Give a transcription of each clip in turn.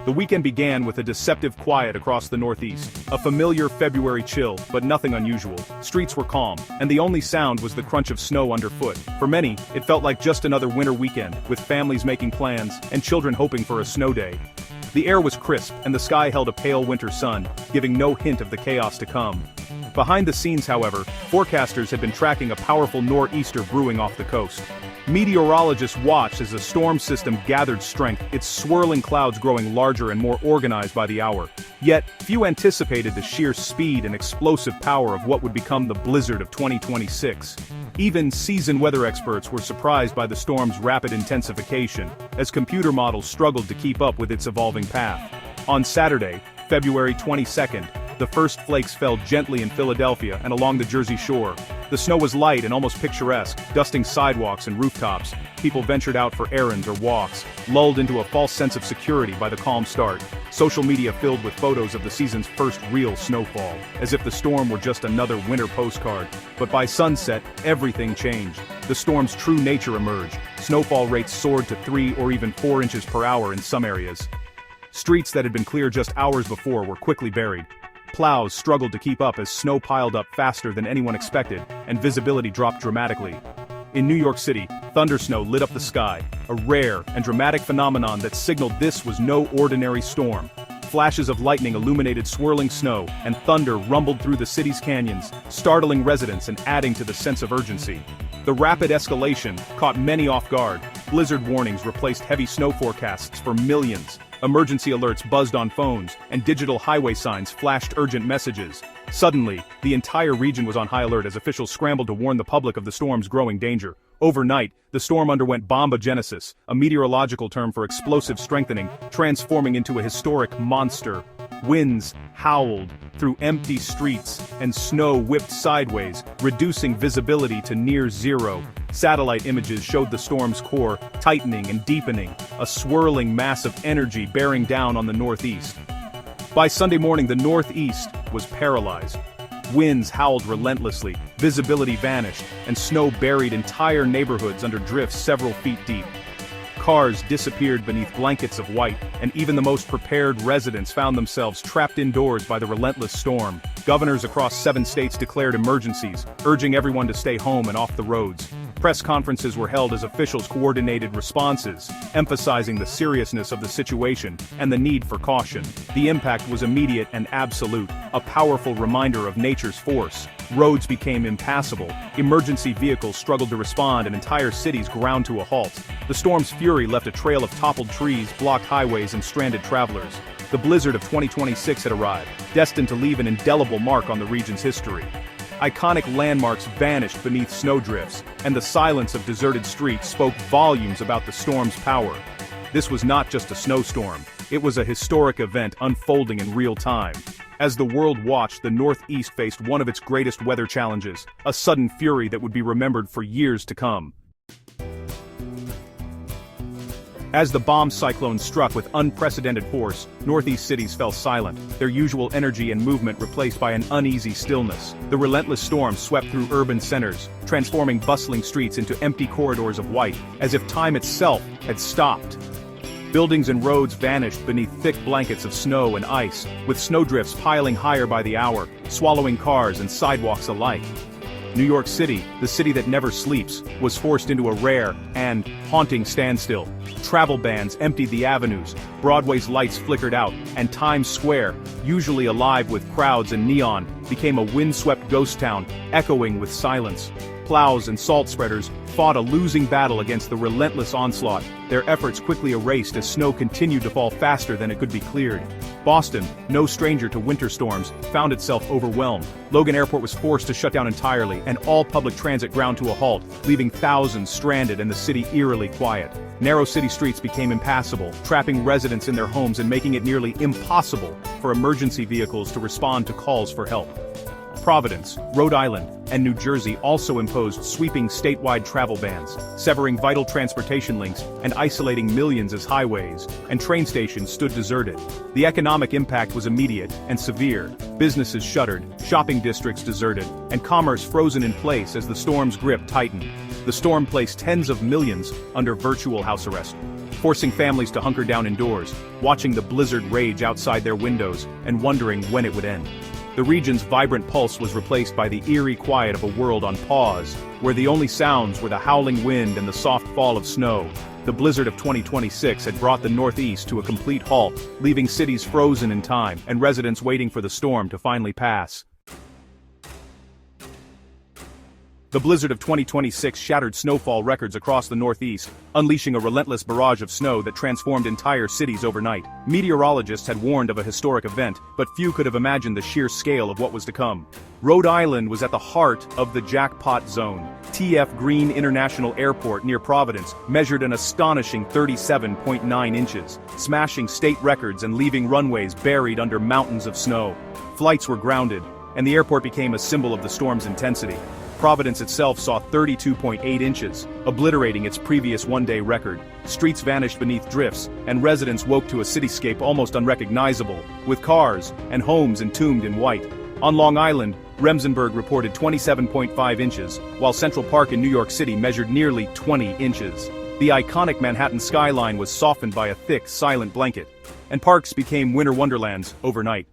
The weekend began with a deceptive quiet across the Northeast. A familiar February chill, but nothing unusual. Streets were calm, and the only sound was the crunch of snow underfoot. For many, it felt like just another winter weekend, with families making plans, and children hoping for a snow day. The air was crisp, and the sky held a pale winter sun, giving no hint of the chaos to come. Behind the scenes, however, forecasters had been tracking a powerful nor'easter brewing off the coast. Meteorologists watched as the storm system gathered strength, its swirling clouds growing larger and more organized by the hour. Yet, few anticipated the sheer speed and explosive power of what would become the blizzard of 2026. Even seasoned weather experts were surprised by the storm's rapid intensification, as computer models struggled to keep up with its evolving path. On Saturday, February 22nd, the first flakes fell gently in Philadelphia and along the Jersey Shore. The snow was light and almost picturesque, dusting sidewalks and rooftops. People ventured out for errands or walks, lulled into a false sense of security by the calm start. Social media filled with photos of the season's first real snowfall, as if the storm were just another winter postcard. But by sunset, everything changed. The storm's true nature emerged. Snowfall rates soared to 3 or even 4 inches per hour in some areas. Streets that had been clear just hours before were quickly buried. Plows struggled to keep up as snow piled up faster than anyone expected, and visibility dropped dramatically. In New York City, thundersnow lit up the sky, a rare and dramatic phenomenon that signaled this was no ordinary storm. Flashes of lightning illuminated swirling snow, and thunder rumbled through the city's canyons, startling residents and adding to the sense of urgency. The rapid escalation caught many off guard. Blizzard warnings replaced heavy snow forecasts for millions. Emergency alerts buzzed on phones, and digital highway signs flashed urgent messages. Suddenly, the entire region was on high alert as officials scrambled to warn the public of the storm's growing danger. Overnight, the storm underwent bombogenesis, a meteorological term for explosive strengthening, transforming into a historic monster. Winds howled through empty streets, and snow whipped sideways, reducing visibility to near zero. Satellite images showed the storm's core tightening and deepening, a swirling mass of energy bearing down on the Northeast. By Sunday morning, the Northeast was paralyzed. Winds howled relentlessly, visibility vanished, and snow buried entire neighborhoods under drifts several feet deep. Cars disappeared beneath blankets of white, and even the most prepared residents found themselves trapped indoors by the relentless storm. Governors across 7 states declared emergencies, urging everyone to stay home and off the roads. Press conferences were held as officials coordinated responses, emphasizing the seriousness of the situation and the need for caution. The impact was immediate and absolute, a powerful reminder of nature's force. Roads became impassable, emergency vehicles struggled to respond, and entire cities ground to a halt. The storm's fury left a trail of toppled trees, blocked highways, and stranded travelers. The blizzard of 2026 had arrived, destined to leave an indelible mark on the region's history. Iconic landmarks vanished beneath snowdrifts, and the silence of deserted streets spoke volumes about the storm's power. This was not just a snowstorm, it was a historic event unfolding in real time. As the world watched, the Northeast faced one of its greatest weather challenges, a sudden fury that would be remembered for years to come. As the bomb cyclone struck with unprecedented force, Northeast cities fell silent, their usual energy and movement replaced by an uneasy stillness. The relentless storm swept through urban centers, transforming bustling streets into empty corridors of white, as if time itself had stopped. Buildings and roads vanished beneath thick blankets of snow and ice, with snowdrifts piling higher by the hour, swallowing cars and sidewalks alike. New York City, the city that never sleeps, was forced into a rare and haunting standstill. Travel bans emptied the avenues, Broadway's lights flickered out, and Times Square, usually alive with crowds and neon, became a windswept ghost town, echoing with silence. Plows and salt spreaders fought a losing battle against the relentless onslaught, their efforts quickly erased as snow continued to fall faster than it could be cleared. Boston, no stranger to winter storms, found itself overwhelmed. Logan Airport was forced to shut down entirely, and all public transit ground to a halt, leaving thousands stranded and the city eerily quiet. Narrow city streets became impassable, trapping residents in their homes and making it nearly impossible for emergency vehicles to respond to calls for help. Providence, Rhode Island, and New Jersey also imposed sweeping statewide travel bans, severing vital transportation links and isolating millions as highways and train stations stood deserted. The economic impact was immediate and severe. Businesses shuttered, shopping districts deserted, and commerce frozen in place as the storm's grip tightened. The storm placed tens of millions under virtual house arrest, forcing families to hunker down indoors, watching the blizzard rage outside their windows and wondering when it would end. The region's vibrant pulse was replaced by the eerie quiet of a world on pause, where the only sounds were the howling wind and the soft fall of snow. The blizzard of 2026 had brought the Northeast to a complete halt, leaving cities frozen in time and residents waiting for the storm to finally pass. The blizzard of 2026 shattered snowfall records across the Northeast, unleashing a relentless barrage of snow that transformed entire cities overnight. Meteorologists had warned of a historic event, but few could have imagined the sheer scale of what was to come. Rhode Island was at the heart of the jackpot zone. T.F. Green International Airport near Providence measured an astonishing 37.9 inches, smashing state records and leaving runways buried under mountains of snow. Flights were grounded, and the airport became a symbol of the storm's intensity. Providence itself saw 32.8 inches, obliterating its previous one-day record. Streets vanished beneath drifts, and residents woke to a cityscape almost unrecognizable, with cars and homes entombed in white. On Long Island, Remsenburg reported 27.5 inches, while Central Park in New York City measured nearly 20 inches. The iconic Manhattan skyline was softened by a thick, silent blanket, and parks became winter wonderlands overnight.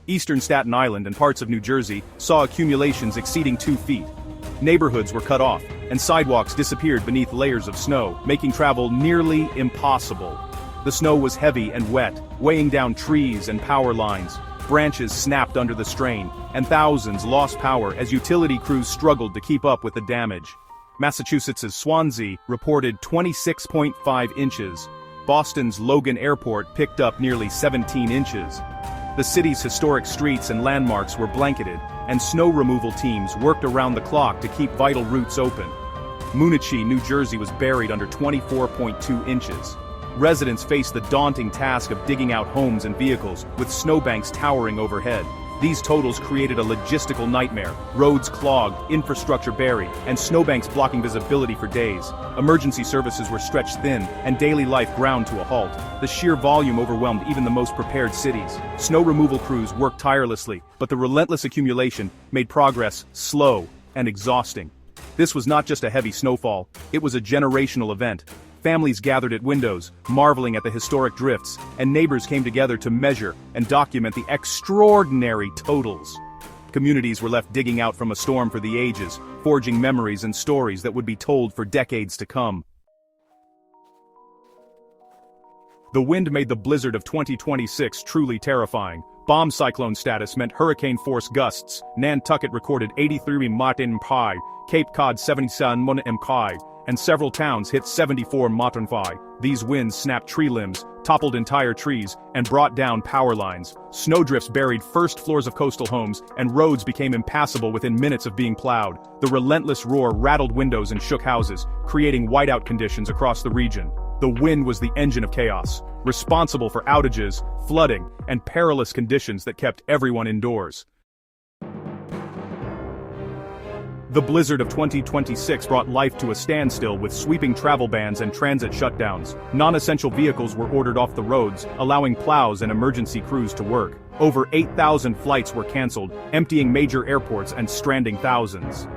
Eastern Staten Island and parts of New Jersey saw accumulations exceeding 2 feet. Neighborhoods were cut off, and sidewalks disappeared beneath layers of snow, making travel nearly impossible. The snow was heavy and wet, weighing down trees and power lines. Branches snapped under the strain, and thousands lost power as utility crews struggled to keep up with the damage. Massachusetts' Swansea reported 26.5 inches. Boston's Logan Airport picked up nearly 17 inches. The city's historic streets and landmarks were blanketed, and snow removal teams worked around the clock to keep vital routes open. Munich, New Jersey was buried under 24.2 inches. Residents faced the daunting task of digging out homes and vehicles, with snowbanks towering overhead. These totals created a logistical nightmare: roads clogged, infrastructure buried, and snowbanks blocking visibility for days. Emergency services were stretched thin, and daily life ground to a halt. The sheer volume overwhelmed even the most prepared cities. Snow removal crews worked tirelessly, but the relentless accumulation made progress slow and exhausting. This was not just a heavy snowfall, it was a generational event. Families gathered at windows, marveling at the historic drifts, and neighbors came together to measure and document the extraordinary totals. Communities were left digging out from a storm for the ages, forging memories and stories that would be told for decades to come. The wind made the blizzard of 2026 truly terrifying. Bomb cyclone status meant hurricane-force gusts. Nantucket recorded 83 mph, Cape Cod 77 mph, and several towns hit 74 mph. These winds snapped tree limbs, toppled entire trees, and brought down power lines. Snowdrifts buried first floors of coastal homes, and roads became impassable within minutes of being plowed. The relentless roar rattled windows and shook houses, creating whiteout conditions across the region. The wind was the engine of chaos, responsible for outages, flooding, and perilous conditions that kept everyone indoors. The blizzard of 2026 brought life to a standstill with sweeping travel bans and transit shutdowns. Non-essential vehicles were ordered off the roads, allowing plows and emergency crews to work. Over 8,000 flights were canceled, emptying major airports and stranding thousands.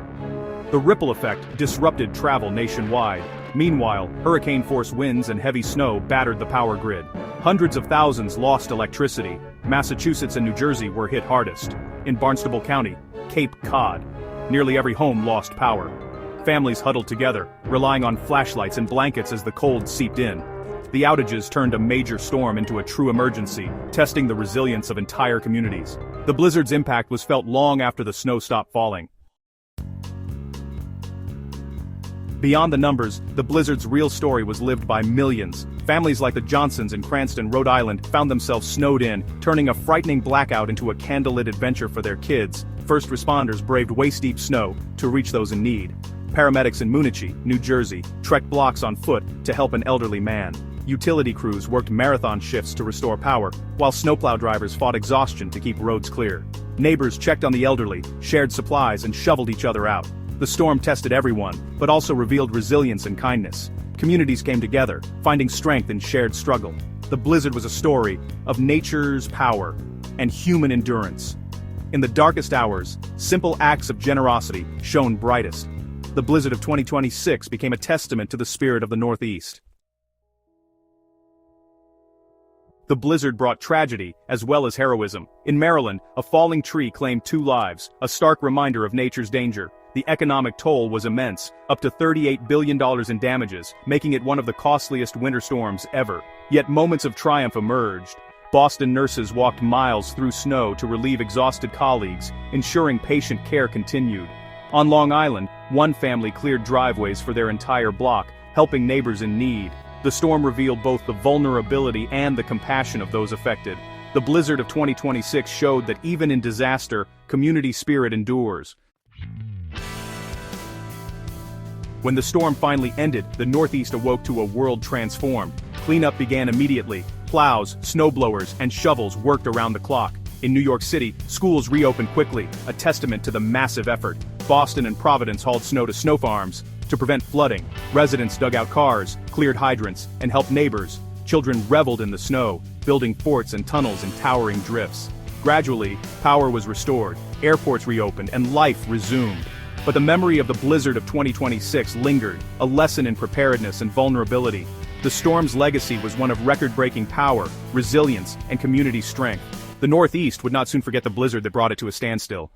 The ripple effect disrupted travel nationwide. Meanwhile, hurricane-force winds and heavy snow battered the power grid. Hundreds of thousands lost electricity. Massachusetts and New Jersey were hit hardest. In Barnstable County, Cape Cod, nearly every home lost power. Families huddled together, relying on flashlights and blankets as the cold seeped in. The outages turned a major storm into a true emergency, testing the resilience of entire communities. The blizzard's impact was felt long after the snow stopped falling. Beyond the numbers, the blizzard's real story was lived by millions. Families like the Johnsons in Cranston, Rhode Island, found themselves snowed in, turning a frightening blackout into a candlelit adventure for their kids. First responders braved waist-deep snow to reach those in need. Paramedics in Munich, New Jersey, trekked blocks on foot to help an elderly man. Utility crews worked marathon shifts to restore power, while snowplow drivers fought exhaustion to keep roads clear. Neighbors checked on the elderly, shared supplies, and shoveled each other out. The storm tested everyone, but also revealed resilience and kindness. Communities came together, finding strength in shared struggle. The blizzard was a story of nature's power and human endurance. In the darkest hours, simple acts of generosity shone brightest. The blizzard of 2026 became a testament to the spirit of the Northeast. The blizzard brought tragedy, as well as heroism. In Maryland, a falling tree claimed 2 lives, a stark reminder of nature's danger. The economic toll was immense, up to $38 billion in damages, making it one of the costliest winter storms ever. Yet moments of triumph emerged. Boston nurses walked miles through snow to relieve exhausted colleagues, ensuring patient care continued. On Long Island, one family cleared driveways for their entire block, helping neighbors in need. The storm revealed both the vulnerability and the compassion of those affected. The blizzard of 2026 showed that even in disaster, community spirit endures. When the storm finally ended, the Northeast awoke to a world transformed. Cleanup began immediately. Plows, snowblowers, and shovels worked around the clock. In New York City, schools reopened quickly, a testament to the massive effort. Boston and Providence hauled snow to snow farms to prevent flooding. Residents dug out cars, cleared hydrants, and helped neighbors. Children reveled in the snow, building forts and tunnels in towering drifts. Gradually, power was restored, airports reopened, and life resumed. But the memory of the blizzard of 2026 lingered, a lesson in preparedness and vulnerability. The storm's legacy was one of record-breaking power, resilience, and community strength. The Northeast would not soon forget the blizzard that brought it to a standstill.